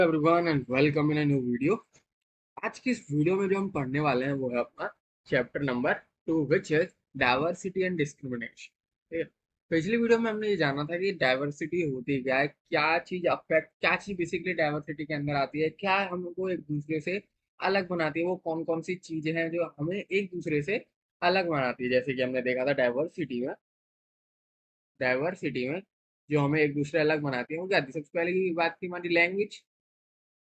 Everyone and welcome in a new video. आज की इस वीडियो में जो हम पढ़ने वाले हैं वो है अपना chapter number 2 which is diversity and discrimination. ठीक है। पिछली वीडियो में हमने ये जाना था कि डाइवर्सिटी होती क्या है, क्या चीज बेसिकली डाइवर्सिटी के अंदर आती है, क्या हमको एक दूसरे से अलग बनाती है, वो कौन कौन सी चीजें हैं जो हमें एक दूसरे से अलग बनाती है। जैसे कि हमने देखा था डाइवर्सिटी में जो हमें एक दूसरे अलग बनाती है वो क्या थी। सबसे पहले की बात थी हमारी लैंग्वेज।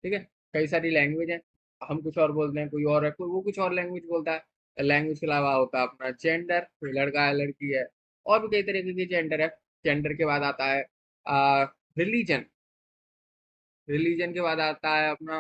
ठीक है। कई सारी लैंग्वेज है, हम कुछ और बोलते हैं, कोई और है, कोई वो कुछ और लैंग्वेज बोलता है। लैंग्वेज के अलावा होता है अपना जेंडर, कोई लड़का है लड़की है, और भी कई तरीके के जेंडर है। जेंडर के बाद आता है रिलीजन। रिलीजन के बाद आता है अपना,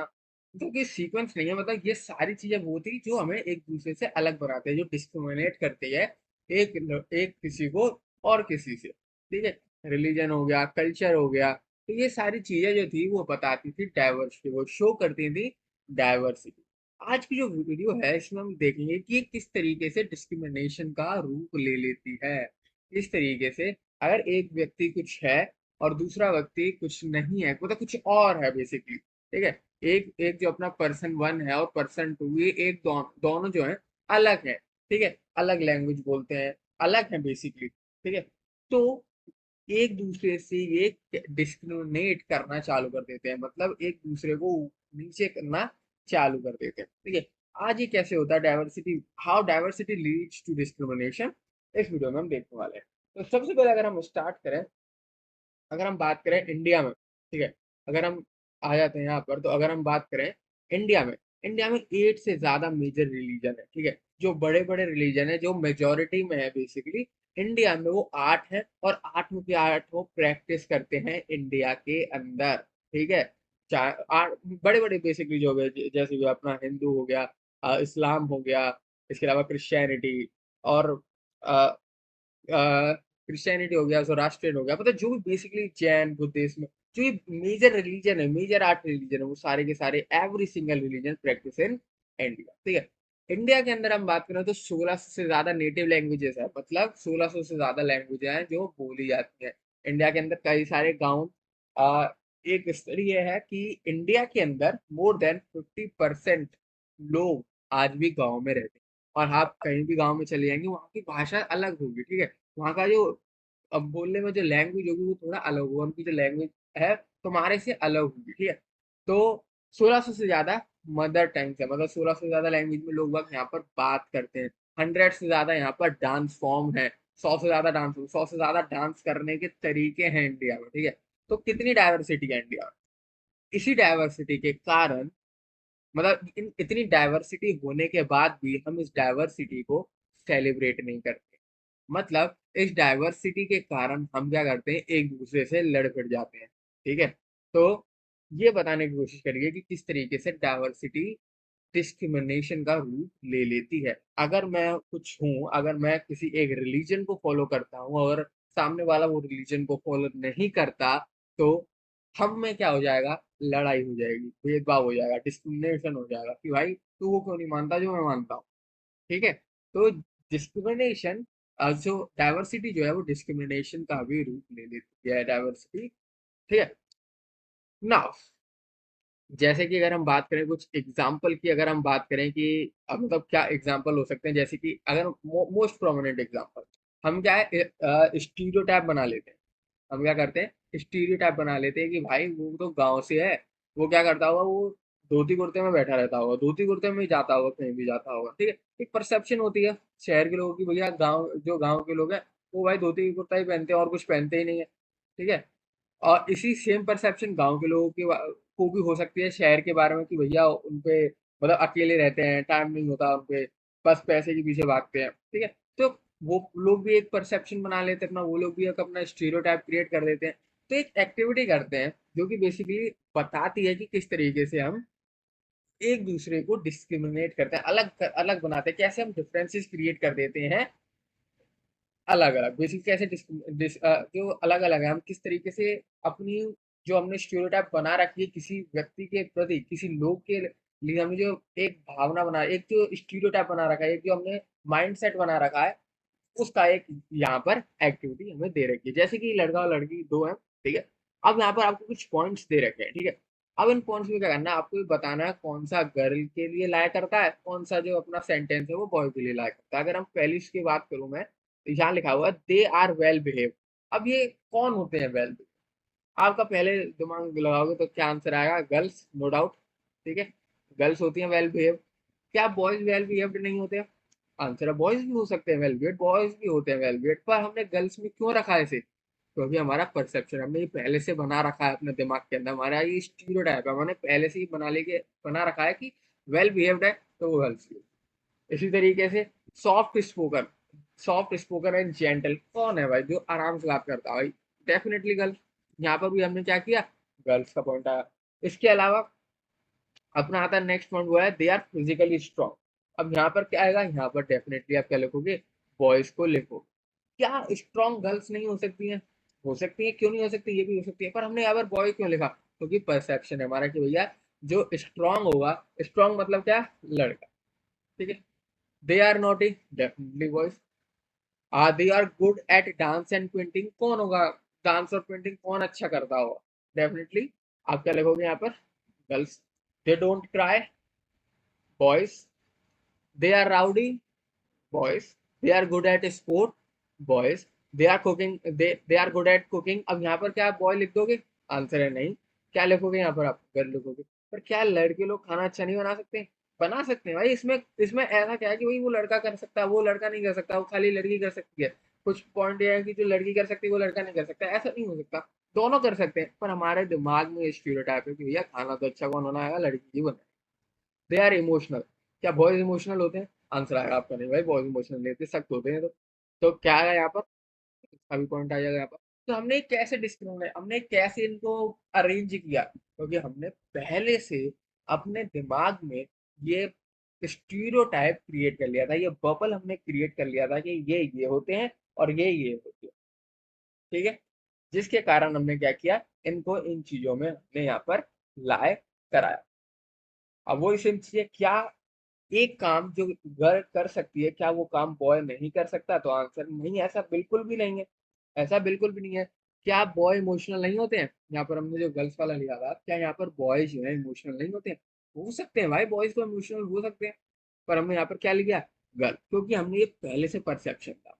जो कि सीक्वेंस नहीं है, मतलब ये सारी चीजें वो थी जो हमें एक दूसरे से अलग बनाते हैं, जो डिस्क्रिमिनेट करती है एक किसी को और किसी से। ठीक है। रिलीजन हो गया, कल्चर हो गया, तो ये सारी चीजें जो थी वो बताती थी डाइवर्सिटी, वो शो करती थी डाइवर्सिटी। आज की जो वीडियो है इसमें हम देखेंगे कि ये किस तरीके से डिस्क्रिमिनेशन का रूप ले लेती है। इस तरीके से अगर एक व्यक्ति कुछ है और दूसरा व्यक्ति कुछ नहीं है, मतलब कुछ और है बेसिकली। ठीक है। एक एक जो अपना पर्सन 1 है और पर्सन 2, ये दोनों जो है अलग है। ठीक है। अलग लैंग्वेज बोलते हैं, अलग है बेसिकली। ठीक है। तो एक दूसरे से ये डिस्क्रिमिनेट करना चालू कर देते हैं, मतलब एक दूसरे को नीचे करना चालू कर देते हैं। ठीक है। आज ये कैसे होता है diversity, how diversity leads to discrimination, इस वीडियो में हम देखने वाले हैं। तो सबसे पहले अगर हम स्टार्ट करें, अगर हम बात करें इंडिया में। ठीक है। अगर हम आ जाते हैं यहाँ पर, तो अगर हम बात करें इंडिया में 8 से ज्यादा मेजर रिलीजन है। ठीक है। जो बड़े बड़े रिलीजन है, जो मेजोरिटी में है बेसिकली इंडिया में, वो 8 है, और 8 में के 8 वो प्रैक्टिस करते हैं इंडिया के अंदर। ठीक है। आठ बड़े बड़े बेसिकली जो है, जैसे कि अपना हिंदू हो गया, इस्लाम हो गया, इसके अलावा क्रिश्चियनिटी, और क्रिश्चियनिटी हो गया, जोरास्ट्रियन हो गया, मतलब जो भी बेसिकली जैन बुद्धिज्म, जो ये मेजर रिलीजन है, मेजर 8 रिलीजन है, वो सारे के सारे every single religion practice in India. ठीक है। इंडिया के अंदर हम बात करें तो 1600 से ज्यादा नेटिव लैंग्वेजेस है, मतलब 1600 से ज्यादा लैंग्वेज हैं जो बोली जाती है इंडिया के अंदर। कई सारे गाँव, आ, एक स्टडी ये है कि इंडिया के अंदर मोर देन 50% लोग आज भी गाँव में रहते हैं। और आप कहीं भी गाँव में चले जाएंगे, वहाँ की भाषा अलग होगी। ठीक है। वहाँ का जो अब बोलने में जो लैंग्वेज होगी वो थोड़ा अलग होगा, उनकी जो लैंग्वेज है तुम्हारे से अलग होगी। ठीक है। तो 1600 से ज्यादा मदर टंग है, मतलब 1600 से ज्यादा लैंग्वेज में लोग बाग यहाँ पर बात करते हैं। 100 से ज्यादा यहाँ पर डांस फॉर्म है, 100 से ज्यादा डांस करने के तरीके हैं इंडिया में। ठीक है। तो कितनी डाइवर्सिटी है इंडिया में। इसी डाइवर्सिटी के कारण, मतलब इतनी डाइवर्सिटी होने के बाद भी हम इस डाइवर्सिटी को सेलिब्रेट नहीं करते। मतलब इस डाइवर्सिटी के कारण हम क्या करते हैं, एक दूसरे से लड़ भिड़ जाते हैं। ठीक है। तो ये बताने की कोशिश करिए कि किस तरीके से डाइवर्सिटी डिस्क्रिमिनेशन का रूप ले लेती है। अगर मैं कुछ हूँ, अगर मैं किसी एक रिलीजन को फॉलो करता हूँ और सामने वाला वो रिलीजन को फॉलो नहीं करता, तो हम में क्या हो जाएगा, लड़ाई हो जाएगी, भेदभाव हो जाएगा, डिस्क्रिमिनेशन हो जाएगा कि भाई तू वो क्यों नहीं मानता जो मैं मानता हूँ। ठीक है। तो डिस्क्रिमिनेशन, जो डाइवर्सिटी जो है वो डिस्क्रिमिनेशन का भी रूप ले लेती है डाइवर्सिटी। ठीक है। नाउ जैसे कि अगर हम बात करें कुछ एग्जाम्पल की, अगर हम बात करें कि अब मतलब क्या एग्जाम्पल हो सकते हैं, जैसे कि अगर मोस्ट प्रोमिनेंट एग्जाम्पल, हम क्या है स्टीरियोटाइप बना लेते हैं। हम क्या करते हैं, स्टीरियोटाइप बना लेते हैं कि भाई वो तो गांव से है, वो क्या करता होगा, वो धोती कुर्ते में बैठा रहता होगा, धोती कुर्ते में ही जाता होगा, कहीं भी जाता होगा। ठीक है। एक परसेप्शन होती है शहर के लोगों की, भैया गाँव के लोग हैं वो भाई धोती कुर्ता ही पहनते हैं और कुछ पहनते ही नहीं है। ठीक है। और इसी सेम परसेप्शन गांव के लोगों को भी हो सकती है शहर के बारे में कि भैया उनपे, मतलब अकेले रहते हैं, टाइम नहीं होता उनपे, बस पैसे के पीछे भागते हैं। ठीक है। तो वो लोग भी एक परसेप्शन बना लेते हैं अपना, वो लोग भी एक अपना स्टीरियोटाइप क्रिएट कर देते हैं। तो एक एक्टिविटी करते हैं जो कि बेसिकली बताती है कि किस तरीके से हम एक दूसरे को डिस्क्रिमिनेट करते हैं, अलग अलग बनाते हैं, कैसे हम डिफरेंसेस क्रिएट कर देते हैं अलग अलग, बेसिक कैसे जो अलग अलग है, हम किस तरीके से अपनी, जो हमने स्टीरियोटाइप बना रखी है किसी व्यक्ति के प्रति, किसी लोग के लिए, हमने जो एक भावना बना, एक जो स्टीरियोटाइप बना रखा है, एक जो हमने माइंडसेट बना रखा है, उसका एक यहाँ पर एक्टिविटी हमें दे रखी है। जैसे कि लड़का और लड़की दो हैं। ठीक है। अब यहाँ पर आपको कुछ पॉइंट्स दे रखे हैं। ठीक है। अब इन पॉइंट्स में क्या करना है, आपको ये बताना है कौन सा गर्ल के लिए लाया करता है, कौन सा जो अपना सेंटेंस है वो बॉय के लिए लाया करता है। अगर हम पहली की बात करूं मैं, तो यहाँ लिखा हुआ है दे आर वेल बिहेव। अब ये कौन होते हैं वेल बिहेव? आपका पहले दिमाग लगाओगे तो क्या आंसर आएगा? Girls, no doubt. ठीक है, गर्ल्स होती हैं वेल बिहेव। क्या बॉयज वेल बिहेव्ड नहीं होते हैं? आंसर है बॉयज भी हो सकते हैं वेल बिहेव्ड, बॉयज भी होते हैं वेल बिहेव्ड, पर हमने गर्ल्स में क्यों रखा है इसे? क्योंकि हमारा परसेप्शन हमने ये पहले से बना रखा है अपने दिमाग के अंदर, हमारा ये स्टीरियोटाइप है, हमने पहले से ही बना रखा है कि वेल बिहेव्ड है तो वो गर्ल्स की। इसी तरीके से सॉफ्ट स्पोकन एंड जेंटल कौन है भाई जो आराम से बात करता है भाई? Definitely girls. यहाँ पर भी हमने क्या किया, गर्ल्स का पॉइंट आया। इसके अलावा अपना आता है नेक्स्ट पॉइंट, वो है दे आर फिजिकली स्ट्रॉन्ग। अब यहाँ पर क्या आएगा, यहाँ पर डेफिनेटली आप क्या लिखोगे, बॉयज को लिखो। क्या स्ट्रॉन्ग गर्ल्स नहीं हो सकती हैं? हो सकती है, क्यों नहीं हो सकती, ये भी हो सकती है, पर हमने यहाँ पर बॉय क्यों लिखा? क्योंकि परसेप्शन है हमारा कि भैया जो स्ट्रॉन्ग होगा, स्ट्रॉन्ग मतलब क्या, लड़का। ठीक है, they are naughty, definitely boys. They are good at dance and painting, कौन होगा? डांस और पेंटिंग कौन अच्छा करता होगा? डेफिनेटली आप क्या लिखोगे यहाँ पर, girls. They don't cry, boys. They are rowdy, boys. They are good at sport, boys. They are cooking, they are good at cooking. अब यहाँ पर क्या आप बॉय लिख दोगे? आंसर है नहीं। क्या लिखोगे यहाँ पर? आप गर्ल लिखोगे। पर क्या लड़के लोग खाना अच्छा नहीं बना सकते? बना सकते हैं भाई। इसमें इसमें ऐसा क्या है कि भाई वो लड़का कर सकता है, वो लड़का नहीं कर सकता, वो खाली लड़की कर सकती है? कुछ पॉइंट ये है कि जो लड़की कर सकती है वो लड़का नहीं कर सकता, ऐसा नहीं हो सकता। दोनों कर सकते हैं, पर हमारे दिमाग में स्टीरियोटाइप है कि भैया खाना तो अच्छा कौन बनाएगा, लड़की ही बनाए। दे आर इमोशनल, क्या बॉयज इमोशनल होते हैं? आंसर आएगा आपका नहीं भाई, बॉयज इमोशनल नहीं होते, सख्त होते हैं। तो क्या है यहाँ पर, अभी पॉइंट आ जाएगा यहाँ पर। तो हमने कैसे डिस्क्रिमिनेट, हमने कैसे इनको अरेंज किया? क्योंकि हमने पहले से अपने दिमाग में ये स्टीरियोटाइप क्रिएट कर लिया था, ये बबल हमने क्रिएट कर लिया था कि ये होते हैं और ये होते हैं। ठीक है, जिसके कारण हमने क्या किया, इनको इन चीजों में हमने यहाँ पर लाए कराया। अब वो सेम चीजें क्या, एक काम जो गर्ल कर सकती है, क्या वो काम बॉय नहीं कर सकता? तो आंसर नहीं, ऐसा बिल्कुल भी नहीं है। ऐसा बिल्कुल भी नहीं है। क्या बॉय इमोशनल नहीं होते हैं? यहाँ पर हमने जो गर्ल्स वाला लिया था, क्या यहाँ पर बॉयज जो है इमोशनल नहीं होते हैं? हो सकते हैं भाई, बॉयज तो इमोशनल हो सकते हैं। पर हमने यहाँ पर क्या लिया, गर्ल, क्योंकि हमने ये पहले से परसेप्शन था।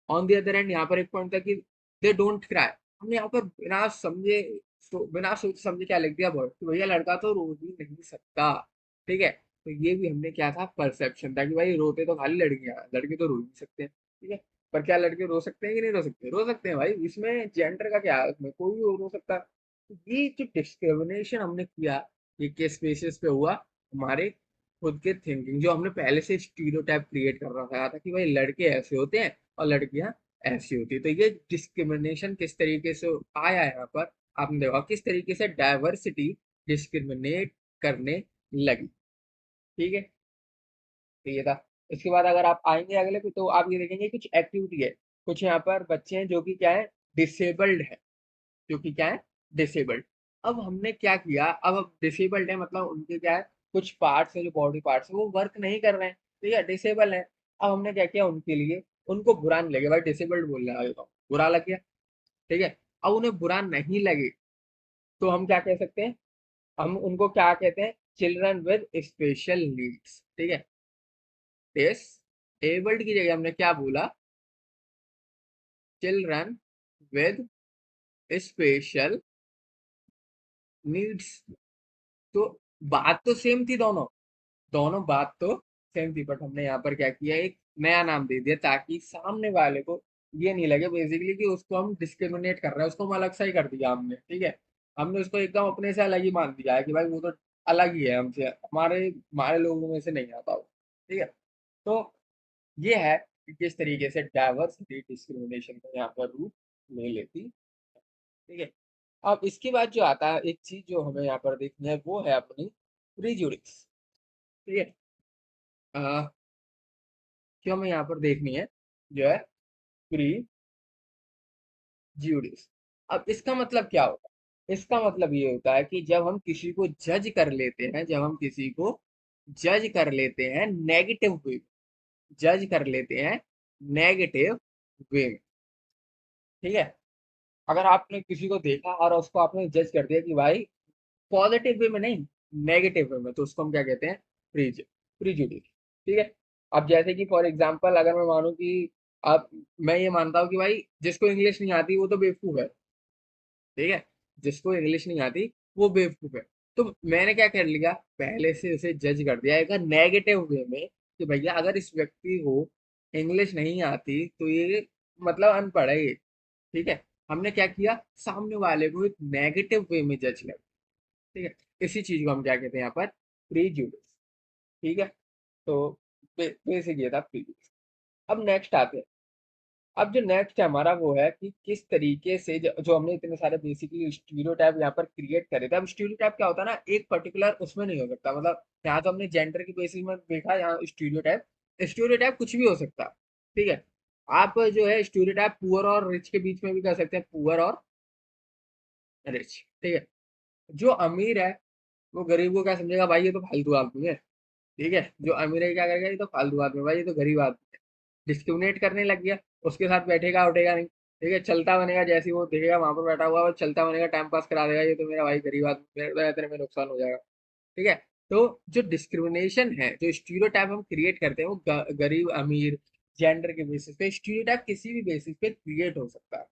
ऑन द अदर एंड यहाँ पर एक पॉइंट था कि दे डोंट क्राई। हमने यहाँ पर बिना सोच समझे क्या लिख दिया, बॉय, तो भैया लड़का तो रो ही नहीं सकता। ठीक है, तो ये भी हमने क्या था, परसेप्शन था कि भाई रोते तो खाली लड़कियां हैं, लड़के तो रो ही नहीं सकते हैं। ठीक है, पर क्या लड़के रो सकते हैं कि नहीं रो सकते? रो सकते हैं भाई, इसमें जेंडर का क्या है, इसमें कोई भी रो सकता है। तो ये जो डिस्क्रिमिनेशन हमने किया, ये किस बेसिस पे हुआ, हमारे खुद के थिंकिंग, जो हमने पहले से स्टीरियोटाइप क्रिएट कर रखा था कि भाई लड़के ऐसे होते हैं और लड़कियां ऐसी होती है। तो ये डिस्क्रिमिनेशन किस तरीके से आया यहाँ पर, आपने देखा किस तरीके से डाइवर्सिटी डिस्क्रिमिनेट करने लगी। ठीक है, तो ये था। इसके बाद अगर आप आएंगे अगले पे, तो आप ये देखेंगे कुछ एक्टिविटी है। कुछ यहाँ पर बच्चे हैं जो कि क्या है, डिसेबल्ड है, जो कि क्या है, डिसेबल्ड। अब हमने क्या किया, अब डिसेबल्ड है मतलब उनके क्या है, कुछ पार्ट्स है, जो बॉडी पार्ट्स है वो वर्क नहीं कर रहे हैं, ठीक है, डिसेबल है। अब हमने क्या किया उनके लिए, उनको बुरा नहीं लगे भाई, डिसेबल्ड बोल रहा है तो बुरा लग गया। ठीक है, अब उन्हें बुरा नहीं लगे तो हम क्या कह सकते हैं, हम उनको क्या कहते हैं, चिल्ड्रन विद स्पेशल नीड्स। ठीक है, डिसेबल्ड की जगह हमने क्या बोला, चिल्ड्रन विद स्पेशल नीड्स। तो बात तो सेम थी, दोनों दोनों बात तो सेम थी, बट हमने यहाँ पर क्या किया, एक नया नाम दे दिया ताकि सामने वाले को ये नहीं लगे बेसिकली कि उसको हम डिस्क्रिमिनेट कर रहे हैं, उसको हम अलग सा ही कर दिया हमने। ठीक है, हमने उसको एकदम अपने से अलग ही मान दिया है कि भाई वो तो अलग ही है हमसे, हमारे हमारे लोगों में से नहीं आता वो। ठीक है, तो ये है कि किस तरीके से डाइवर्सिटी डिस्क्रिमिनेशन का यहाँ पर रूप ले लेती है। ठीक है, अब इसके बाद जो आता है एक चीज जो हमें यहाँ पर देखनी है, वो है अपनी प्रीजुडिक्स। ठीक है, जो हमें यहाँ पर देखनी है, जो है प्रीजुडिस। अब इसका मतलब क्या होता है? इसका मतलब ये होता है कि जब हम किसी को जज कर लेते हैं, जब हम किसी को जज कर लेते हैं नेगेटिव वे, जज कर लेते हैं नेगेटिव वे में। ठीक है, अगर आपने किसी को देखा और उसको आपने जज कर दिया कि भाई पॉजिटिव वे में नहीं, नेगेटिव वे में, तो उसको हम क्या कहते हैं, प्रीजुडिस। ठीक है। अब जैसे कि फॉर एग्जांपल अगर मैं मानूं कि अब मैं ये मानता हूँ कि भाई जिसको इंग्लिश नहीं आती वो तो बेवकूफ है, ठीक है, जिसको इंग्लिश नहीं आती वो बेवकूफ है। तो मैंने क्या कर लिया, पहले से उसे जज कर दिया एक नेगेटिव वे में कि भैया अगर इस व्यक्ति को इंग्लिश नहीं आती तो ये मतलब अनपढ़ है ये। ठीक है। हमने क्या किया, सामने वाले को एक नेगेटिव वे में जज कर। ठीक है। इसी चीज को हम क्या कहते हैं यहाँ पर, प्रीजुडिस। ठीक है। तो बेसिक ये था प्रीजुडिस। अब नेक्स्ट आते हैं। अब जो नेक्स्ट है हमारा वो है कि किस तरीके से जो हमने इतने सारे बेसिकली स्टीरियोटाइप यहाँ पर क्रिएट करे थे। अब स्टीरियोटाइप क्या होता है ना, एक पर्टिकुलर उसमें नहीं हो सकता, मतलब यहाँ तो हमने जेंडर की बेसिस में देखा, यहाँ स्टीरियोटाइप, स्टीरियोटाइप कुछ भी हो सकता है। ठीक है। आप जो है स्टीरियोटाइप पुअर और रिच के बीच में भी कर सकते हैं, पुअर और रिच। ठीक है। जो अमीर है वो गरीब को क्या समझेगा, भाई ये तो फालतू आदमी है। ठीक है। जो अमीर है क्या करेगा, ये तो फालतू आदमी है, भाई ये तो गरीब आदमी है, डिस्क्रिमिनेट करने लग गया। उसके साथ बैठेगा उठेगा नहीं। ठीक है। चलता बनेगा, जैसे ही वो देखेगा वहां पर बैठा हुआ है, वो चलता बनेगा, टाइम पास करा देगा, ये तो मेरा भाई गरीब आदमी, मेरे तो इतने में नुकसान हो जाएगा। ठीक है। तो जो डिस्क्रिमिनेशन है, जो स्टीरियोटाइप हम क्रिएट करते हैं, वो गरीब अमीर जेंडर के बेसिस पे, स्टीरियोटाइप किसी भी बेसिस पे क्रिएट हो सकता है।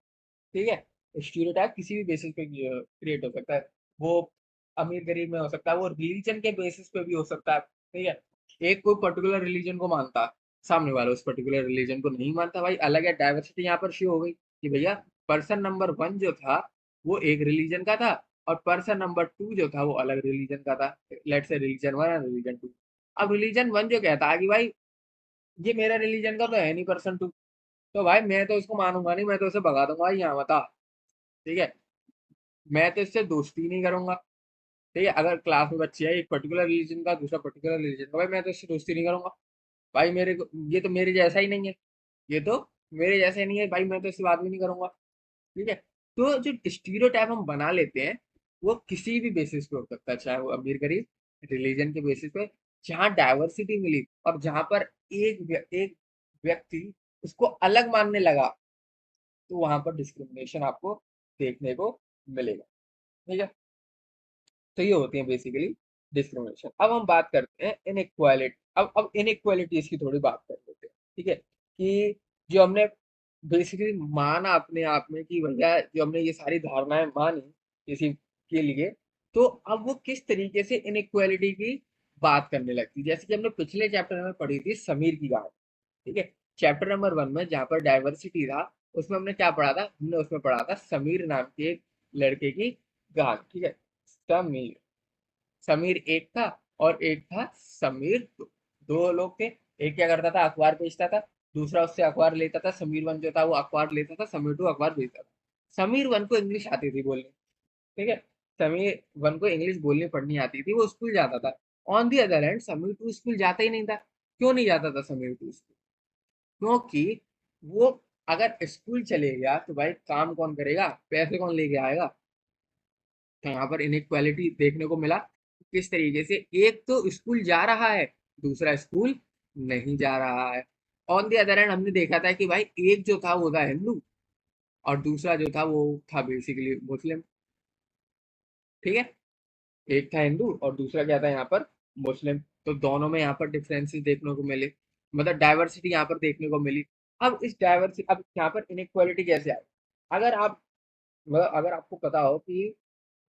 ठीक है। स्टीरियोटाइप किसी भी बेसिस पे क्रिएट हो सकता है। वो अमीर गरीब में हो सकता है, वो रिलीजन के बेसिस पे भी हो सकता है। ठीक है। एक कोई पर्टिकुलर रिलीजन को मानता है, सामने वाला उस पर्टिकुलर रिलीजन को नहीं मानता, भाई अलग है, डाइवर्सिटी यहाँ पर शो हो गई कि भैया पर्सन नंबर 1 जो था वो एक रिलीजन का था, और पर्सन नंबर 2 जो था वो अलग रिलीजन का था। लेट्स से रिलीजन 1 और रिलीजन 2। अब रिलीजन 1 जो कहता है कि भाई ये मेरा रिलीजन का तो है नहीं पर्सन 2, तो भाई मैं तो इसको मानूंगा नहीं, मैं तो इसे भगा दूंगा यहाँ बता। ठीक है। मैं तो इससे दोस्ती नहीं करूंगा। ठीक है। अगर क्लास में बच्चे हैं एक पर्टिकुलर रिलीजन का, दूसरा पर्टिकुलर रिलीजन का, भाई मैं तो इससे दोस्ती नहीं करूंगा। भाई ये तो मेरे जैसा ही नहीं है, ये तो मेरे जैसा ही नहीं है भाई, मैं तो इससे बात भी नहीं करूंगा। ठीक है। तो जो स्टीरियोटाइप हम बना लेते हैं वो किसी भी बेसिस पे हो सकता है, चाहे वो अमीर गरीब, रिलीजन के बेसिस पे, जहाँ डाइवर्सिटी मिली और जहां पर एक व्यक्ति उसको अलग मानने लगा, तो वहां पर डिस्क्रिमिनेशन आपको देखने को मिलेगा। ठीक है। तो ये होती है बेसिकली डिस्क्रिमिनेशन। अब हम बात करते हैं इनइक्वालिटी। अब इनइक्वालिटीज की थोड़ी बात कर लेते हैं। ठीक है। कि जो हमने बेसिकली माना अपने आप में कि भैया जो हमने ये सारी धारणाएं मानी किसी के लिए, तो अब वो किस तरीके से इनइक्वालिटी की बात करने लगती है। जैसे कि हमने पिछले चैप्टर में पढ़ी थी समीर की कहानी। ठीक है। चैप्टर नंबर 1 में जहाँ पर डाइवर्सिटी था, उसमें हमने क्या पढ़ा था, हमने उसमें पढ़ा था समीर नाम के एक लड़के की कहानी। ठीक है। समीर, समीर एक था और एक था समीर दो। दो लोग थे। एक क्या करता था, अखबार बेचता था, दूसरा उससे अखबार लेता था। समीर वन जो था वो अखबार लेता था, समीर टू अखबार बेचता था। समीर वन को इंग्लिश आती थी बोलनी। ठीक है। समीर वन को इंग्लिश बोलनी पढ़नी आती थी, वो स्कूल जाता था। On the other hand Sameer टू स्कूल जाता ही नहीं था। क्यों नहीं जाता था समीर टू स्कूल, क्योंकि वो अगर स्कूल चले गया तो भाई काम कौन करेगा, पैसे कौन लेके आएगा। तो यहाँ पर इनइक्वालिटी देखने को मिला। किस तरीके से एक तो स्कूल जा रहा है, दूसरा स्कूल नहीं जा रहा है। ऑन द अदर हैंड हमने देखा था कि भाई एक जो था वो था हिंदू, और दूसरा जो था वो था बेसिकली मुस्लिम। ठीक है। एक था हिंदू और दूसरा क्या था यहाँ पर, मुस्लिम। तो दोनों में यहाँ पर डिफरेंसेस देखने को मिले, मतलब डाइवर्सिटी यहाँ पर देखने को मिली। अब इस डाइवर्सिटी, अब यहाँ पर इनइक्वालिटी कैसे आई, अगर आप, मतलब अगर आपको पता हो कि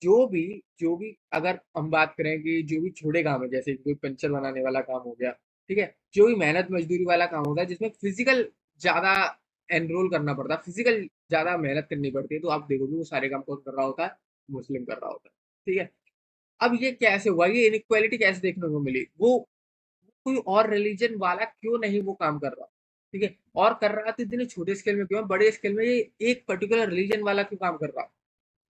जो भी अगर हम बात करें कि जो भी छोटे काम है, जैसे कोई पंचर बनाने वाला काम हो गया, ठीक है, जो भी मेहनत मजदूरी वाला काम होता है जिसमें फिजिकल ज्यादा एनरोल करना पड़ता है, फिजिकल ज्यादा मेहनत करनी पड़ती है, तो आप देखोगे वो सारे काम कौन कर रहा होता है, मुस्लिम कर रहा होता है। ठीक है। अब ये कैसे हुआ, ये इनइक्वालिटी कैसे देखने को मिली, वो कोई और रिलीजन वाला क्यों नहीं वो काम कर रहा। ठीक है। और कर रहा तो इतने छोटे स्केल में क्यों, बड़े स्केल में ये एक पर्टिकुलर रिलीजन वाला क्यों काम कर रहा।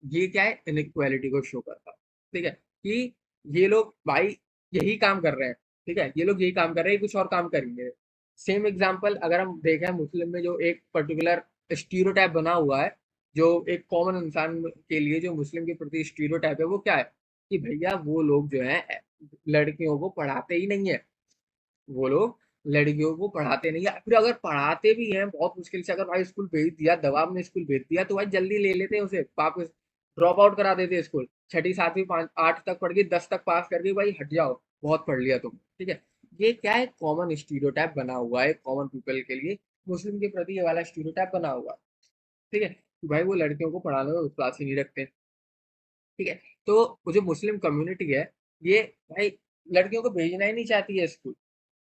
ये क्या है, इनइक्वालिटी को शो करता है। ठीक है। कि ये लोग भाई यही काम कर रहे हैं, ठीक है, ये लोग यही काम कर रहे हैं, कुछ और काम करेंगे। सेम एग्जांपल अगर हम देखें, मुस्लिम में जो एक पर्टिकुलर स्टीरियोटाइप बना हुआ है, जो एक कॉमन इंसान के लिए जो मुस्लिम के प्रति स्टीरियोटाइप है, वो क्या है कि भैया वो लोग जो है लड़कियों को पढ़ाते ही नहीं है। वो लोग लड़कियों को पढ़ाते नहीं है, फिर अगर पढ़ाते भी हैं बहुत मुश्किल से, अगर भाई स्कूल भेज दिया, दबाव में स्कूल भेज दिया, तो भाई जल्दी ले लेते हैं उसे वापस, ड्रॉप आउट करा देते स्कूल, छठी सातवीं पाँच आठ तक पढ़ गई, 10 तक पास कर गई, भाई हट जाओ, बहुत पढ़ लिया तुम, ठीक है। ये क्या है, कॉमन स्टीरियोटाइप बना हुआ है कॉमन पीपल के लिए, मुस्लिम के प्रति ये वाला स्टीरियोटाइप बना हुआ है, ठीक है, कि भाई वो लड़कियों को पढ़ाने में विश्वास ही नहीं रखते, ठीक है। तो वो जो मुस्लिम कम्युनिटी है, ये भाई लड़कियों को भेजना ही नहीं चाहती है स्कूल,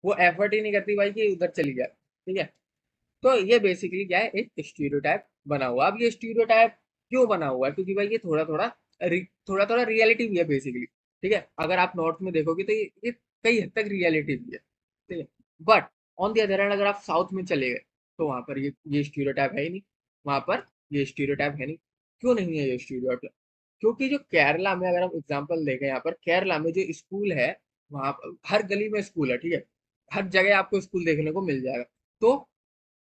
वो एफर्ट ही नहीं करती भाई कि उधर चली जाए, ठीक है। तो ये बेसिकली क्या है, एक स्टीरियोटाइप बना हुआ। अब ये स्टीरियोटाइप क्यों बना हुआ है, क्योंकि भाई ये थोड़ा थोड़ा रियलिटी भी है बेसिकली, ठीक है। अगर आप नॉर्थ में देखोगे तो ये कई हद तक रियलिटी भी है, ठीक है। But on the other hand अगर आप साउथ में चले गए, तो वहां पर ये स्टीरियोटाइप है ही नहीं, वहां पर ये स्टीरियोटाइप है नहीं। क्यों नहीं है ये स्टीरियोटाइप, क्योंकि जो केरला में, अगर हम एग्जांपल देखें, यहाँ पर केरला में जो स्कूल है, वहां पर हर गली में स्कूल है, ठीक है, हर जगह आपको स्कूल देखने को मिल जाएगा। तो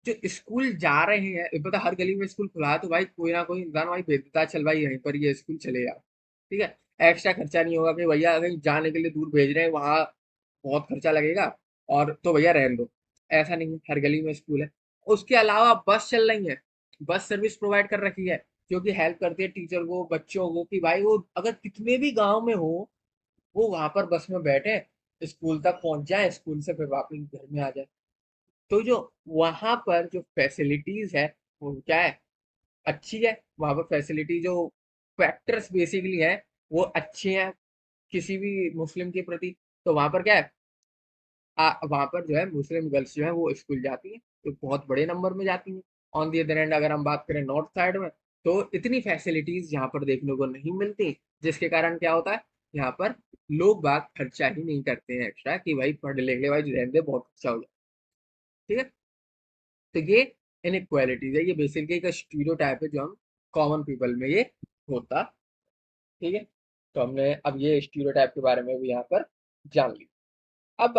जो स्कूल जा रहे हैं, पता हर गली में स्कूल खुला है, तो भाई कोई ना कोई इंसान भाई भेज देता है, चल भाई यहीं पर ये स्कूल चले जाओ, ठीक है। एक्स्ट्रा खर्चा नहीं होगा कि भैया अगर जाने के लिए दूर भेज रहे हैं, वहां बहुत खर्चा लगेगा, और तो भैया रहने दो, ऐसा नहीं है, हर गली में स्कूल है। उसके अलावा बस चल रही है, बस सर्विस प्रोवाइड कर रखी है, जो कि हेल्प करती है टीचर को, बच्चों को, कि भाई वो अगर कितने भी गांव में हो, वो वहां पर बस में बैठे, स्कूल तक पहुंच जाए, स्कूल से फिर वापस घर में आ जाए। तो जो वहां पर जो फैसिलिटीज है, वो क्या है, अच्छी है। वहां पर फैसिलिटी जो फैक्टर्स बेसिकली है, वो अच्छे हैं किसी भी मुस्लिम के प्रति। तो वहां पर क्या है, वहां पर जो है मुस्लिम गर्ल्स जो है वो स्कूल जाती हैं, तो बहुत बड़े नंबर में जाती हैं। ऑन दी अदर एंड अगर हम बात करें नॉर्थ साइड में, तो इतनी फैसिलिटीज यहाँ पर देखने को नहीं मिलती, जिसके कारण क्या होता है, यहाँ पर लोग बाग खर्चा ही नहीं करते हैं एक्स्ट्रा, कि भाई पढ़ लिख ले भाई, रहने दे, बहुत खर्चा हो जाए, ठीक है। तो ये इनइक्वालिटीज है, ये बेसिकली एक स्टीरियोटाइप है जो हम कॉमन पीपल में ये होता, ठीक है। तो हमने अब ये स्टीरियोटाइप के बारे में भी यहाँ पर जान ली। अब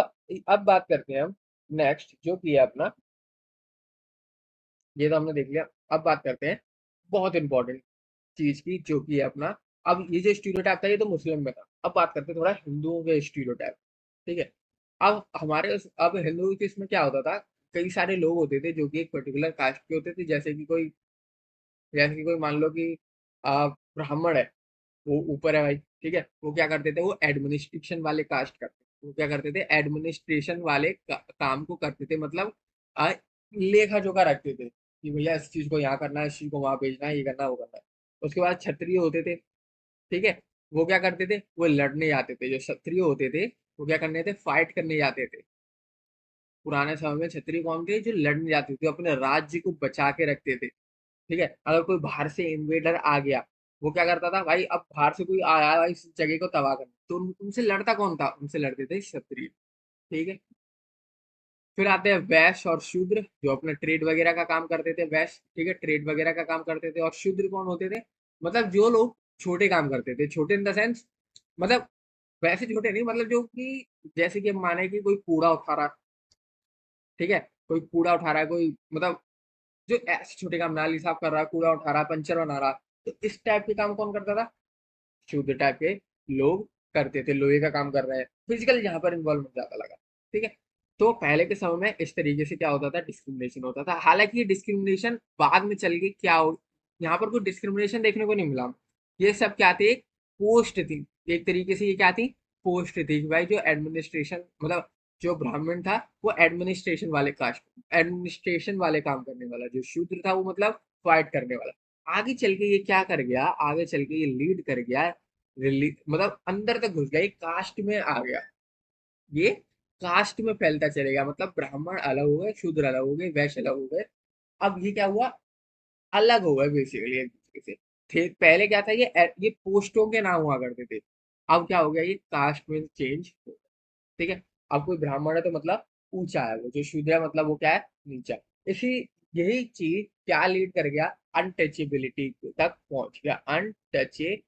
अब बात करते हैं हम नेक्स्ट, जो कि है अपना, ये तो हमने देख लिया। अब बात करते हैं बहुत इंपॉर्टेंट चीज की, जो कि है अपना, अब ये जो स्टीरियोटाइप था ये तो मुस्लिम में था, अब बात करते हैं थोड़ा हिंदुओं के स्टीरियोटाइप, ठीक है। अब हिंदुओं के इसमें क्या होता था, कई सारे लोग होते थे जो कि एक पर्टिकुलर कास्ट के होते थे, जैसे कि कोई मान लो कि ब्राह्मण है, वो ऊपर है भाई, ठीक है, वो क्या करते थे, वो एडमिनिस्ट्रेशन वाले कास्ट करते थे, वो क्या करते थे, एडमिनिस्ट्रेशन वाले काम को करते थे, मतलब आ, लेखा जोखा रखते थे, कि भैया इस चीज को यहाँ करना है, इस चीज को वहां भेजना है, ये करना है, वो करना है। उसके बाद क्षत्रिय होते थे, ठीक है, वो क्या करते थे, वो लड़ने जाते थे, जो क्षत्रिय होते थे, वो क्या करने थे, फाइट करने जाते थे। पुराने समय में क्षत्रिय कौन थे, जो लड़ने जाते थे, अपने राज्य को बचा के रखते थे, ठीक है। अगर कोई बाहर से इन्वेडर आ गया, वो क्या करता था भाई, अब बाहर से कोई आया भाई इस जगह को तबाह करना, तो उनसे लड़ता कौन था, उनसे लड़ते थे क्षत्रिय, ठीक है। फिर आते हैं वैश्य और शूद्र, जो अपने ट्रेड वगैरह का काम करते थे, वैश्य, ठीक है, ट्रेड वगैरह का काम करते थे। और शूद्र कौन होते थे, मतलब जो लोग छोटे काम करते थे, छोटे इन द सेंस, मतलब वैसे छोटे नहीं, मतलब जो कि जैसे कि हम माने कि कोई कूड़ा उठा रहा, ठीक है, कोई कूड़ा उठा रहा है, कोई मतलब जो ऐसे छोटे काम, नाली साफ कर रहा है, कूड़ा उठा रहा है, पंचर बना रहा है, तो इस टाइप के काम कौन करता था, शुद्ध टाइप के लोग करते थे। लोहे का काम कर रहे हैं, फिजिकल यहाँ पर इन्वॉल्वमेंट ज्यादा लगा, ठीक है। तो पहले के समय में इस तरीके से क्या होता था, डिस्क्रिमिनेशन होता था। हालांकि ये डिस्क्रिमिनेशन बाद में चल के क्या हो, यहाँ पर कोई डिस्क्रिमिनेशन देखने को नहीं मिला। ये सब क्या थे, एक पोस्ट थी, एक तरीके से ये क्या थी, पोस्ट थी, कि भाई जो एडमिनिस्ट्रेशन, मतलब जो ब्राह्मण था, वो एडमिनिस्ट्रेशन वाले काम करने वाला, जो शूद्र था वो मतलब फाइट करने वाला। आगे चल के ये क्या कर गया, आगे चल के ये लीड कर गया, मतलब अंदर तक घुस गया, ये कास्ट में आ गया, ये कास्ट में फैलता चलेगा, मतलब ब्राह्मण अलग हो गए, शूद्र अलग हो गए, वैश्य अलग हो गए। अब ये क्या हुआ, अलग हो गए बेसिकली एक दूसरे से। पहले क्या था, ये पोस्टों के नाम हुआ करते थे, अब क्या हो गया, ये कास्ट में चेंज, ठीक है। अब कोई ब्राह्मण है तो मतलब ऊंचा है, वो जो शूद्र है मतलब वो क्या है, नीचा है। इसी यही चीज क्या लीड कर गया, अनटचेबिलिटी तक पहुंच गया, अनटचेबिलिटी,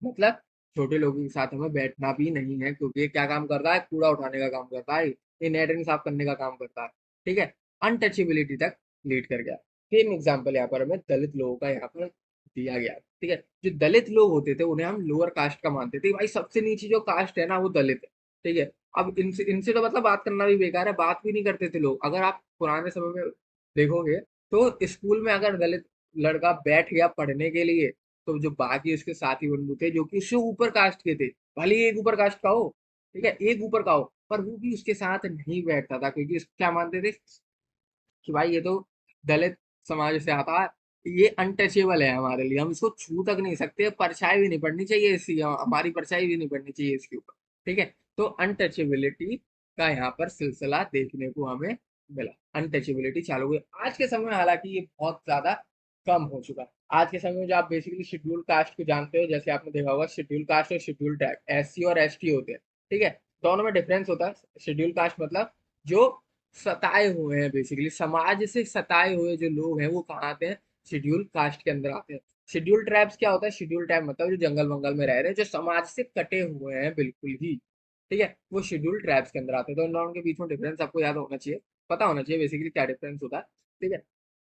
मतलब छोटे लोगों के साथ हमें बैठना भी नहीं है, क्योंकि ये क्या काम करता है, कूड़ा उठाने का काम करता है, ये लेटरिन साफ करने का काम करता है, ठीक है। अनटचेबिलिटी तक लीड कर गया। सेम एग्जाम्पल यहाँ पर हमें दलित लोगों का यहाँ पर दिया गया, ठीक है। जो दलित लोग होते थे उन्हें हम लोअर कास्ट का मानते थे, भाई सबसे नीचे जो कास्ट है ना वो दलित है, ठीक है। अब इनसे इनसे तो मतलब बात करना भी बेकार है, बात भी नहीं करते थे लोग। अगर आप पुराने समय में देखोगे, तो स्कूल में अगर दलित लड़का बैठ गया पढ़ने के लिए, तो जो बाकी उसके साथी बंधु थे जो कि उससे ऊपर कास्ट के थे, भले ही एक ऊपर कास्ट का हो, ठीक है, एक ऊपर का हो, पर वो भी उसके साथ नहीं बैठता था, क्योंकि क्या मानते थे कि भाई ये तो दलित समाज से आता है, ये अनटचेबल है हमारे लिए, हम इसको छू तक नहीं सकते, परछाई भी नहीं पड़नी चाहिए इसकी, हमारी परछाई भी नहीं पड़नी चाहिए इसके ऊपर, ठीक है। तो अनटचेबिलिटी का यहाँ पर सिलसिला देखने को हमें मिला, अनटचेबिलिटी चालू हुई। आज के समय में हालांकि ये बहुत ज्यादा कम हो चुका है। आज के समय में जो आप बेसिकली शेड्यूल कास्ट को जानते हो, जैसे आपने देखा होगा शेड्यूल कास्ट और शेड्यूल ट्राइब, एससी और एसटी होते हैं, ठीक है, दोनों में डिफरेंस होता है। शेड्यूल कास्ट मतलब जो सताए हुए हैं, बेसिकली समाज से सताए हुए जो लोग हैं वो कहाँ आते हैं, शेड्यूल कास्ट के अंदर आते हैं। शेड्यूल ट्राइब्स क्या होता है, शेड्यूल ट्राइब मतलब जो जंगल वंगल में रह रहे हैं, जो समाज से कटे हुए हैं बिल्कुल ही, ठीक है, वो शेड्यूल ट्राइब्स के अंदर आते हैं। तो इन दोनों के बीच में डिफरेंस आपको याद होना चाहिए, पता होना चाहिए बेसिकली क्या डिफरेंस होता है, ठीक है।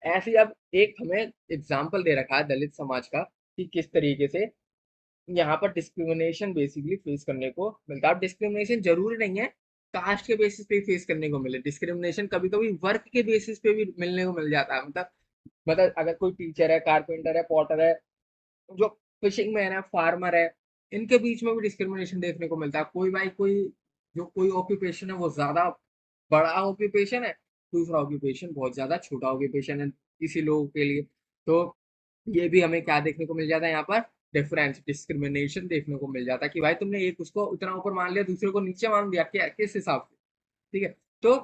ऐसे ही अब एक हमें एग्जाम्पल दे रखा है दलित समाज का, कि किस तरीके से यहाँ पर डिस्क्रिमिनेशन बेसिकली फेस करने को मिलता है। अब डिस्क्रिमिनेशन जरूरी नहीं है कास्ट के बेसिस पे फेस करने को मिले, डिस्क्रिमिनेशन कभी कभी वर्क के बेसिस पे भी मिलने को मिल जाता है। मतलब अगर कोई टीचर है, कारपेंटर है, पॉटर है, जो फिशिंग मैन है, फार्मर है, इनके बीच में भी डिस्क्रिमिनेशन देखने को मिलता है। कोई भाई कोई जो कोई ऑक्यूपेशन है वो ज्यादा बड़ा ऑक्यूपेशन है, दूसरा ऑक्यूपेशन बहुत ज्यादा छोटा ऑक्यूपेशन है किसी लोगों के लिए। तो ये भी हमें क्या देखने को मिल जाता है यहाँ पर, डिफरेंस, डिस्क्रिमिनेशन देखने को मिल जाता है कि भाई तुमने एक उसको उतना ऊपर मान लिया, दूसरे को नीचे मान दिया, क्या किस हिसाब से, ठीक है। तो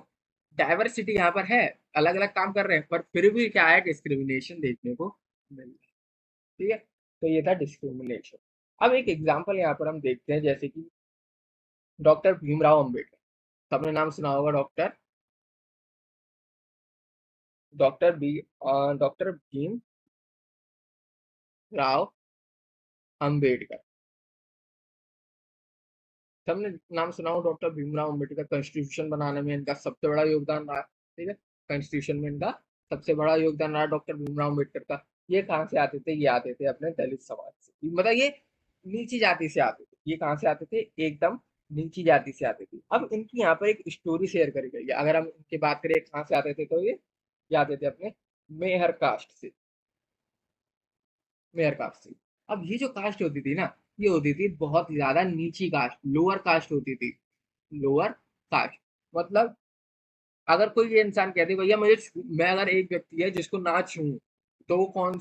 डाइवर्सिटी यहाँ पर है, अलग अलग काम कर रहे हैं, पर फिर भी क्या है, डिस्क्रिमिनेशन देखने को मिल रहा है, ठीक है। तो ये था डिस्क्रिमिनेशन। अब एक एग्जांपल यहाँ पर हम देखते हैं, जैसे कि डॉक्टर भीमराव अंबेडकर, सबने नाम सुना होगा, doctor B doctor Bhim Rao Ambedkar, सबने नाम सुना हो डॉक्टर भीमराव अंबेडकर। कॉन्स्टिट्यूशन बनाने में इनका सबसे बड़ा योगदान रहा, ठीक है, कॉन्स्टिट्यूशन में इनका सबसे बड़ा योगदान रहा डॉक्टर भीमराव अंबेडकर का। ये कहाँ से आते थे, ये आते थे अपने दलित समाज से, मतलब ये नीची जाति से आते थे। ये कहाँ से आते थे, एकदम नीची जाति से आते थे। अब इनकी यहाँ पर एक स्टोरी शेयर करी गई है, अगर हम इनकी बात करें कहाँ से आते थे, तो ये आते थे अपने मेहर कास्ट से, मेयर कास्ट से। अब ये जो कास्ट होती थी ना, ये होती थी बहुत ज्यादा नीची कास्ट, लोअर कास्ट होती थी, लोअर कास्ट। मतलब अगर कोई ये इंसान कहते भैया मैं अगर एक व्यक्ति है जिसको ना छूऊं, तो वो कौन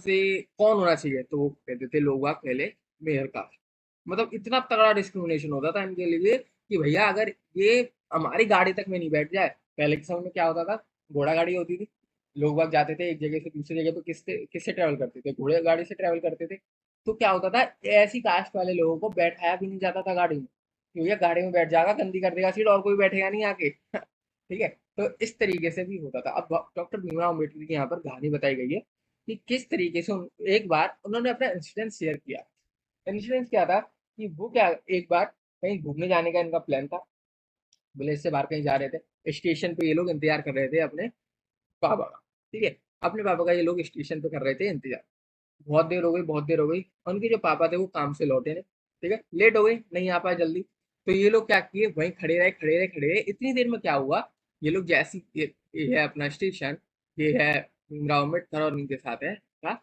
होना चाहिए, तो वो कहते थे लोग बाग पहले मेयर कास्ट। मतलब इतना तगड़ा डिस्क्रिमिनेशन होता था इनके लिए कि भैया अगर ये हमारी गाड़ी तक में नहीं बैठ जाए। पहले के समय में क्या होता था, घोड़ा गाड़ी होती थी, लोग बाग जाते थे एक जगह से दूसरी जगह पे, किससे किससे ट्रेवल करते थे, घोड़े गाड़ी से ट्रेवल करते थे। तो क्या होता था, ऐसी कास्ट वाले लोगों को बैठाया भी नहीं जाता था गाड़ी में, कि भैया गाड़ी में बैठ जाएगा, गंदी कर देगा सीट, और कोई बैठेगा नहीं आके ठीक है। तो इस तरीके से भी होता था। अब डॉक्टर भीमराव अम्बेडकर की यहाँ पर कहानी बताई गई है कि किस तरीके से एक बार उन्होंने अपना इंसिडेंट शेयर किया। इंसिडेंट क्या था कि वो क्या, एक बार कहीं घूमने जाने का इनका प्लान था, विलेज से बाहर कहीं जा रहे थे, स्टेशन पे ये लोग इंतजार कर रहे थे अपने पापा का, ठीक है, अपने पापा का ये लोग स्टेशन पे कर रहे थे इंतजार। बहुत देर हो गई, बहुत देर हो गई, उनके जो पापा थे वो काम से लौटे नहीं, ठीक है, लेट हो गई, नहीं आ पाए जल्दी। तो ये लोग क्या किए, वहीं खड़े रहे, खड़े रहे, खड़े रहे। इतनी देर में क्या हुआ, ये लोग जैसी ये है अपना स्टेशन, ये है भीमराव अम्बेडकर और इनके साथ है का।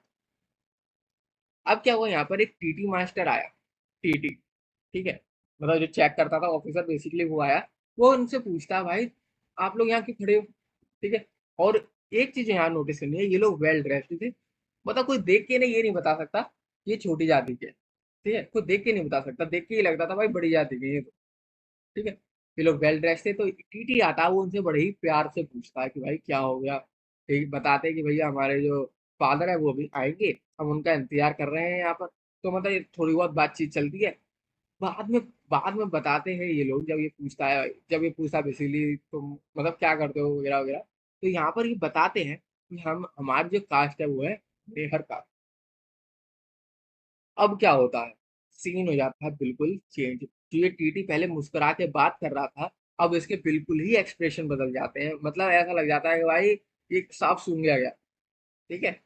अब क्या हुआ, यहाँ पर एक टीटी मास्टर आया, टीटी, ठीक है, मतलब जो चेक करता था ऑफिसर, बेसिकली वो आया। वो उनसे पूछता भाई आप लोग यहाँ क्यों खड़े हो, ठीक है। और एक चीज यहाँ नोटिस करनी है, ये लोग वेल ड्रेस्ड थे, मतलब कोई देख के नहीं ये नहीं बता सकता ये छोटी जाति के, ठीक है, कोई देख के नहीं बता सकता, देख के ही लगता था भाई बड़ी जाति के ये तो, ठीक है। ये लोग वेल ड्रेस थे, तो टीटी आता है, वो उनसे बड़े ही प्यार से पूछता है कि भाई क्या हो गया, ठीक, बताते हैं कि भैया हमारे जो फादर है वो भी आएंगे, हम उनका इंतजार कर रहे हैं यहाँ पर। तो मतलब ये थोड़ी बहुत बातचीत चलती है, बाद में बाद में बताते हैं ये लोग, जब ये पूछता है, जब ये पूछता है बेसिकली तुम मतलब क्या करते हो वगैरह वगैरह, तो यहाँ पर ये बताते हैं कि हम हमारी जो कास्ट है वो है मेहर कास्ट। अब क्या होता है, सीन हो जाता है बिल्कुल चेंज। जो ये टीटी पहले मुस्कुरा के बात कर रहा था, अब इसके बिल्कुल ही एक्सप्रेशन बदल जाते हैं, मतलब ऐसा लग जाता है कि भाई ये साफ सूंघ लिया गया, ठीक है।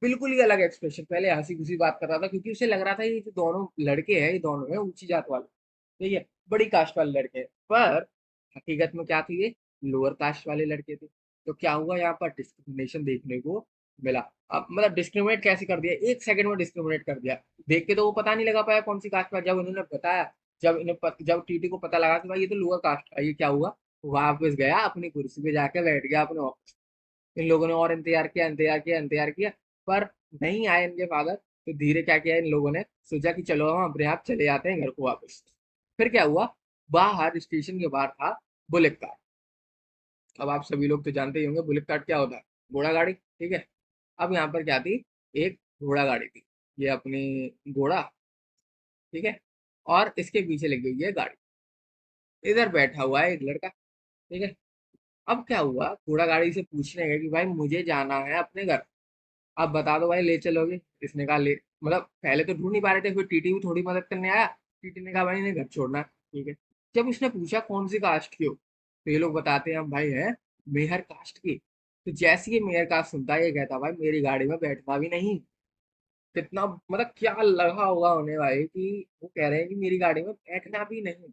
बिल्कुल ही अलग एक्सप्रेशन, पहले हंसी खुशी बात कर रहा था क्योंकि उसे लग रहा था ये जो दोनों लड़के हैं ये दोनों हैं ऊंची जात वाले, ठीक है, बड़ी कास्ट वाले लड़के हैं। पर हकीकत में क्या थे, ये लोअर कास्ट वाले लड़के थे। तो क्या हुआ, यहाँ पर डिस्क्रिमिनेशन देखने को मिला। अब मतलब डिस्क्रिमिनेट कैसे कर दिया, 1 सेकंड में डिस्क्रिमिनेट कर दिया। देख के तो वो पता नहीं लगा पाया कौन सी कास्ट का, जब उन्होंने बताया, जब टीटी को पता लगा कि भाई ये तो लोअर कास्ट है, ये क्या हुआ, वापस गया अपनी कुर्सी पे जाके बैठ गया अपने ऑफिस। इन लोगों ने और इंतजार किया, इंतजार किया, इंतजार किया, पर नहीं आए इनके फादर। तो धीरे क्या किया इन लोगों ने, सोचा कि चलो हम अपने आप चले जाते हैं घर को वापस। फिर क्या हुआ, बाहर स्टेशन के बाहर था बुलेट कार्ट। अब आप सभी लोग तो जानते ही होंगे बुलेट कार्ट क्या होता है, घोड़ा गाड़ी, ठीक है। अब यहाँ पर क्या थी, एक घोड़ा गाड़ी थी, ये अपनी घोड़ा, ठीक है, और इसके पीछे लगी हुई है गाड़ी, इधर बैठा हुआ है एक लड़का, ठीक है। अब क्या हुआ, घोड़ा गाड़ी से पूछने गया कि भाई मुझे जाना है अपने घर, आप बता दो भाई ले चलोगे। इसने कहा ले, मतलब पहले तो ढूंढ नहीं पा रहे थे, फिर टीटी भी थोड़ी मदद करने आया। टीटी ने कहा भाई इन्हें घर छोड़ना है, ठीक है। जब उसने पूछा कौन सी कास्ट की हो, तो ये लोग बताते हैं हम भाई है मेहर कास्ट की। तो जैसे ही मेहर कास्ट सुनता है, ये कहता भाई मेरी गाड़ी में बैठना भी नहीं। कितना मतलब क्या लगा होगा उन्हें भाई कि वो कह रहे हैं कि मेरी गाड़ी में बैठना भी नहीं,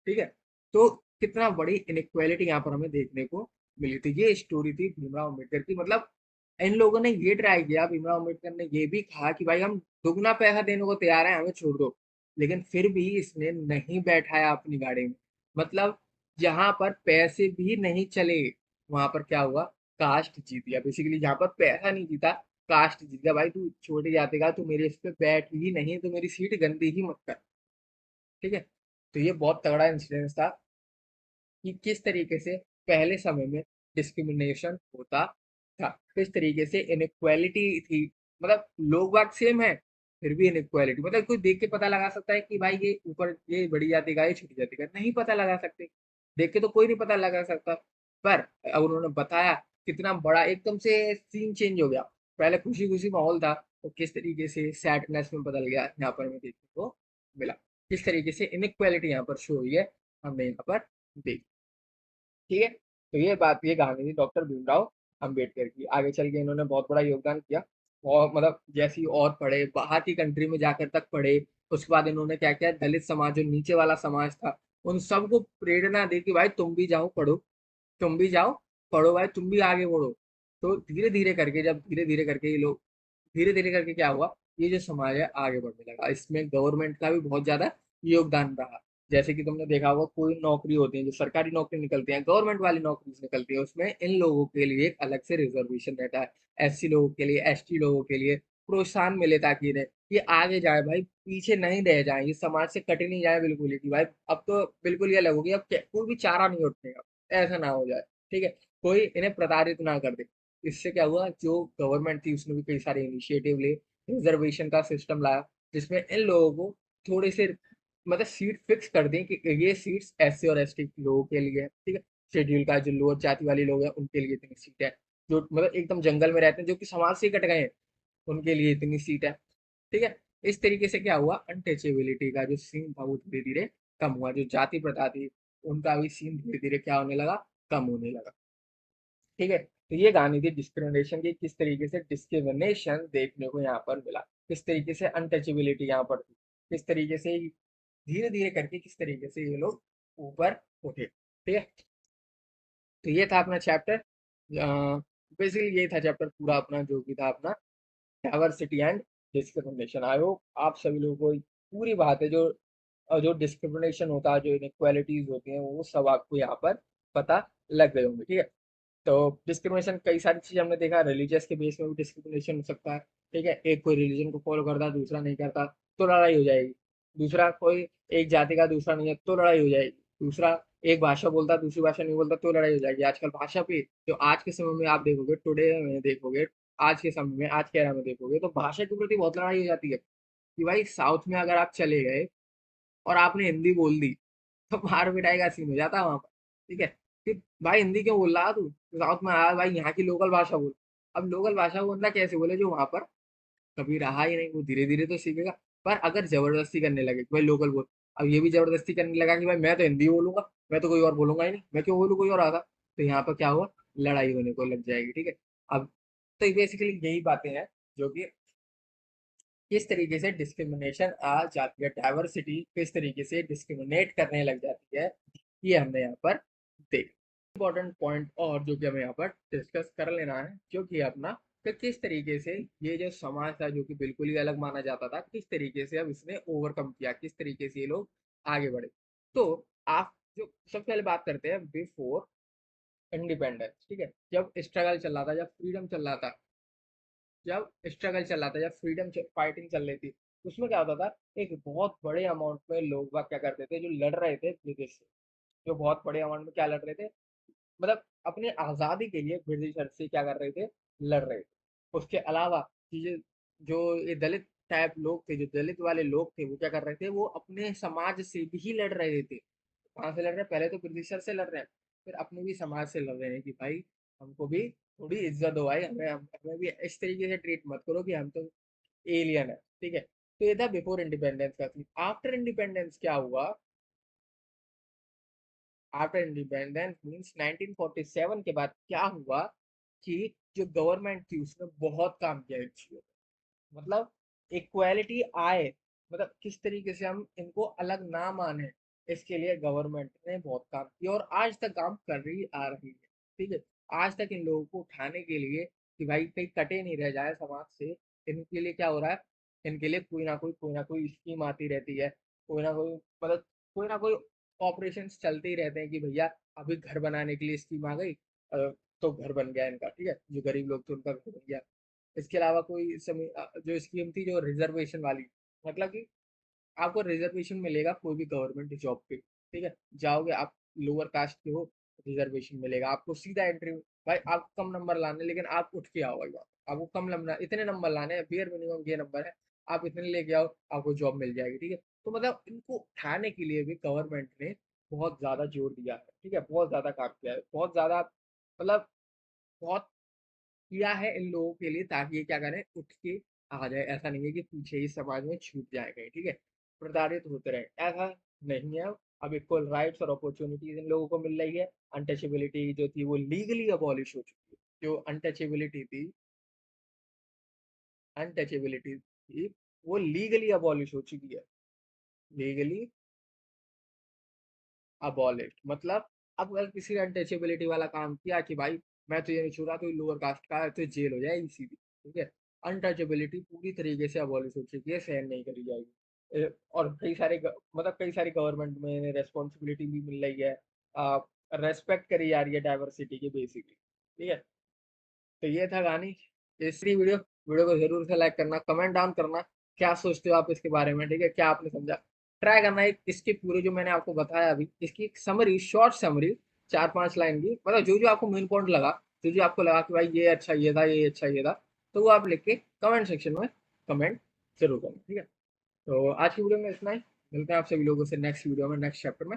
ठीक है। तो कितना बड़ी इनइक्वालिटी यहाँ पर हमें देखने को मिली थी। ये स्टोरी थी भीमराव अम्बेडकर की। मतलब इन लोगों ने ये ट्राई किया, भीमराव अम्बेडकर ने ये भी कहा कि भाई हम दुगना पैसा देने को तैयार हैं, हमें छोड़ दो। लेकिन फिर भी इसने नहीं बैठाया अपनी गाड़ी में। मतलब जहां पर पैसे भी नहीं चले, वहां पर क्या हुआ, कास्ट जीत गया। बेसिकली जहां पर पैसा नहीं जीता, कास्ट जीत गया। भाई तू छोटे जाते का, तू मेरे इस पे बैठ ही नहीं, तो मेरी सीट गंदी ही मत कर, ठीक है। तो ये बहुत तगड़ा इंसिडेंस था कि किस तरीके से पहले समय में डिस्क्रिमिनेशन होता था, किस तरीके से इनइक्वालिटी थी। मतलब लोग बाग सेम है, फिर भी इनइक्वालिटी। मतलब कोई देख के पता लगा सकता है कि भाई ये ऊपर ये बड़ी जाति का, ये छोटी जाति का, नहीं पता लगा सकते। देख के तो कोई नहीं पता लगा सकता। पर अब उन्होंने बताया, कितना बड़ा एकदम से सीन चेंज हो गया। पहले खुशी खुशी माहौल था, तो किस तरीके से सैडनेस में बदल गया, यहाँ पर हमें देखने को मिला। किस तरीके से इनइक्वालिटी यहाँ पर शो हुई है, हमने यहाँ पर देखी, ठीक है। तो ये बात, ये कहानी थी डॉक्टर भीमराव अंबेडकर की। आगे चल के इन्होंने बहुत बड़ा योगदान किया, और मतलब जैसी और पढ़े, बाहर की कंट्री में जाकर तक पढ़े। उसके बाद इन्होंने क्या किया, दलित समाज जो नीचे वाला समाज था, उन सबको प्रेरणा दी कि भाई तुम भी जाओ पढ़ो, तुम भी जाओ पढ़ो भाई, तुम भी आगे बढ़ो। तो धीरे धीरे करके, जब धीरे धीरे करके ये लोग, धीरे धीरे करके क्या हुआ, ये जो समाज है आगे बढ़ने लगा। इसमें गवर्नमेंट का भी बहुत ज्यादा योगदान रहा। जैसे कि तुमने देखा होगा, कोई नौकरी होती है, जो सरकारी नौकरी निकलती है, गवर्नमेंट वाली नौकरी निकलती है, उसमें इन लोगों के लिए एक अलग से रिजर्वेशन रहता है। एससी लोगों के लिए, एसटी लोगों के लिए प्रोत्साहन मिले, ताकि इन्हें ये आगे जाए भाई, पीछे नहीं रह जाए, ये समाज से कटे नहीं जाए बिल्कुल ही, कि भाई अब तो बिल्कुल ये लगोगी, अब कोई भी चारा नहीं उठने का, ऐसा ना हो जाए, ठीक है। कोई इन्हें प्रताड़ित ना कर दे। इससे क्या हुआ, जो गवर्नमेंट थी उसने भी कई सारे इनिशिएटिव लिए, रिजर्वेशन का सिस्टम लाया, जिसमें इन लोगों को थोड़े से मतलब सीट फिक्स कर दें कि ये सीट्स एससी और एसटी लोगों के लिए है, ठीक है। शेड्यूल का जो लोअर जाति वाले लोग हैं उनके लिए इतनी सीट है, जो मतलब एकदम जंगल में रहते हैं, जो कि समाज से ही कट गए हैं, उनके लिए इतनी सीट है, ठीक है। इस तरीके से क्या हुआ, अनटचेबिलिटी का जो सीन था वो धीरे धीरे कम हुआ। जो जाति प्रथा थी, उनका भी सीन धीरे धीरे क्या होने लगा, कम होने लगा, ठीक है। तो ये कहानी थी डिस्क्रिमिनेशन की, किस तरीके से डिस्क्रिमिनेशन देखने को यहाँ पर मिला, किस तरीके से अनटचेबिलिटी यहाँ पर थी, किस तरीके से धीरे धीरे करके किस तरीके से ये लोग ऊपर उठे, ठीक है। तो ये था अपना चैप्टर, बेसिकली ये था चैप्टर पूरा अपना, जो भी था अपना diversity and discrimination. I hope आप सभी लोगों को पूरी बात है, जो जो डिस्क्रिमिनेशन होता है, जो इनक्वालिटीज होती हैं, वो सब आपको यहाँ पर पता लग गए होंगे, ठीक है। तो डिस्क्रिमिनेशन कई सारी चीजें हमने देखा, रिलीजियस के बेस में भी डिस्क्रिमिनेशन हो सकता है, ठीक है। एक कोई रिलीजन को फॉलो करता है, दूसरा नहीं करता, तो लड़ाई हो जाएगी। दूसरा कोई एक जाति का, दूसरा नहीं है, तो लड़ाई हो जाएगी। दूसरा एक भाषा बोलता है, दूसरी भाषा नहीं बोलता, तो लड़ाई हो जाएगी। आजकल भाषा पे, जो आज के समय में आप देखोगे, टुडे में देखोगे, आज के समय में, आज के era में देखोगे, तो भाषा के प्रति बहुत लड़ाई हो जाती है कि भाई साउथ में अगर आप चले गए और आपने हिंदी बोल दी, तो मार पिटाई का सीन हो जाता है वहां पर, ठीक है। कि भाई हिंदी क्यों बोल रहा तू, साउथ में आया भाई, यहाँ की लोकल भाषा बोल। अब लोकल भाषा वो बंदा कैसे बोले जो वहां पर कभी रहा ही नहीं, वो धीरे धीरे तो सीखेगा। पर अगर जबरदस्ती करने लगे कि भाई लोकल बोल, अब ये भी जबरदस्ती करने लगा कि भाई मैं तो हिंदी बोलूंगा, मैं तो कोई और बोलूंगा ही नहीं, मैं क्यों बोलूँ कोई और आता, तो यहाँ पर क्या हुआ, लड़ाई होने को लग जाएगी, ठीक है। अब तो बेसिकली यही बातें हैं जो कि किस तरीके से डिस्क्रिमिनेशन आ जाती है, डाइवर्सिटी किस तरीके से डिस्क्रिमिनेट करने लग जाती है, ये हमने यहाँ पर देखा। इंपॉर्टेंट पॉइंट और जो कि हमें यहाँ पर डिस्कस कर लेना है, जो कि अपना कि किस तरीके से ये जो समाज था जो कि बिल्कुल ही अलग माना जाता था, किस तरीके से अब इसने ओवरकम किया, किस तरीके से ये लोग आगे बढ़े। तो आप जो सबसे पहले बात करते हैं बिफोर इंडिपेंडेंस, ठीक है, जब स्ट्रगल चल रहा था, जब फ्रीडम चल रहा था, जब स्ट्रगल चल रहा था, जब फ्रीडम फाइटिंग चल रही थी, उसमें क्या होता था, एक बहुत बड़े अमाउंट में लोग बाग क्या करते थे, जो लड़ रहे थे ब्रिटिश से, जो बहुत बड़े अमाउंट में क्या लड़ रहे थे, मतलब अपने आज़ादी के लिए ब्रिटिशर से क्या कर रहे थे, लड़ रहे थे। उसके अलावा चीजें, जो ये दलित टाइप लोग थे, जो दलित वाले लोग थे, वो क्या कर रहे थे, वो अपने समाज से भी लड़ रहे थे। कहाँ से लड़ रहे हैं, पहले तो ब्रिटिशर से लड़ रहे हैं, फिर अपने भी समाज से लड़ रहे हैं कि भाई हमको भी थोड़ी इज्जत दो भाई, हमें भी इस तरीके से ट्रीट मत करो कि हम तो एलियन है, ठीक है। तो ये था बिफोर इंडिपेंडेंस का सीन। आफ्टर इंडिपेंडेंस क्या हुआ, आफ्टर इंडिपेंडेंस मींस 1947 के बाद क्या हुआ कि जो गवर्नमेंट थी उसने बहुत काम किया इन चीजों पे। मतलब इक्वालिटी आए, मतलब किस तरीके से हम इनको अलग ना माने, इसके लिए गवर्नमेंट ने बहुत काम किया और आज तक काम कर रही आ रही है, ठीक है। आज तक इन लोगों को उठाने के लिए कि भाई कहीं कटे नहीं रह जाए समाज से, इनके लिए क्या हो रहा है, इनके लिए कोई ना कोई स्कीम आती रहती है, कोई ना कोई मतलब कोई ना कोई ऑपरेशन चलते ही रहते हैं कि भैया अभी घर बनाने के लिए स्कीम आ गई, तो घर बन गया इनका, ठीक है, जो गरीब लोग थे उनका घर बन गया। इसके अलावा कोई समय जो स्कीम थी जो रिजर्वेशन वाली, मतलब कि आपको रिजर्वेशन मिलेगा कोई भी गवर्नमेंट जॉब पे, ठीक है, जाओगे आप लोअर कास्ट के हो, रिजर्वेशन मिलेगा आपको, सीधा एंट्री। भाई आपको कम नंबर लाने, लेकिन आप उठ के आओ भाई, आपको कम नंबर, इतने नंबर लाने हैं, बियर मिनिमम ये नंबर है, आप इतने लेके आओ, आपको जॉब मिल जाएगी, ठीक है। तो मतलब इनको उठाने के लिए भी गवर्नमेंट ने बहुत ज्यादा जोर दिया है, ठीक है, बहुत ज्यादा काम किया है, बहुत ज्यादा, मतलब बहुत किया है इन लोगों के लिए, ताकि ये क्या करें, उठ के आ जाए। ऐसा नहीं है कि पीछे ही समाज में छूट जाए कहीं, ठीक है, प्रताड़ित होते रहे, ऐसा नहीं है। अब इक्वल राइट्स और अपॉर्चुनिटीज इन लोगों को मिल रही है। अनटचेबिलिटी जो थी वो लीगली अबॉलिश हो चुकी है, जो अनटचेबिलिटी थी, अनटचेबिलिटी थी, वो लीगली अबॉलिश हो चुकी है, लीगली अबॉलिश। मतलब अब अगर किसी ने अनटचेबिलिटी वाला काम किया कि भाई मैं तो ये नहीं छू रहा, तो लोअर कास्ट का है तो जेल हो जाएगी सीधी, ठीक है। अनटचेबिलिटी पूरी तरीके से अबॉलिश हो चुकी है, सहन नहीं करी जाएगी। और कई सारे मतलब कई सारी गवर्नमेंट में रेस्पॉन्सिबिलिटी भी मिल रही है, रेस्पेक्ट करी जा रही है डाइवर्सिटी की बेसिकली, ठीक है। तो ये था कहानी, तीसरी वीडियो। वीडियो को जरूर से लाइक करना, कमेंट डाउन करना, क्या सोचते हो आप इसके बारे में, ठीक है, क्या आपने समझा। ट्राई करना एक इसके पूरे जो मैंने आपको बताया अभी, इसकी एक समरी, शॉर्ट समरी, 4-5 लाइन की, मतलब जो जो आपको मेन पॉइंट लगा, जो जो आपको लगा कि भाई ये अच्छा ये था, ये अच्छा ये था, तो वो आप लिख के कमेंट सेक्शन में कमेंट जरूर करना, ठीक है। तो आज की वीडियो में इतना ही, मिलते हैं आपसे लोगों से नेक्स्ट वीडियो में, नेक्स्ट चैप्टर में।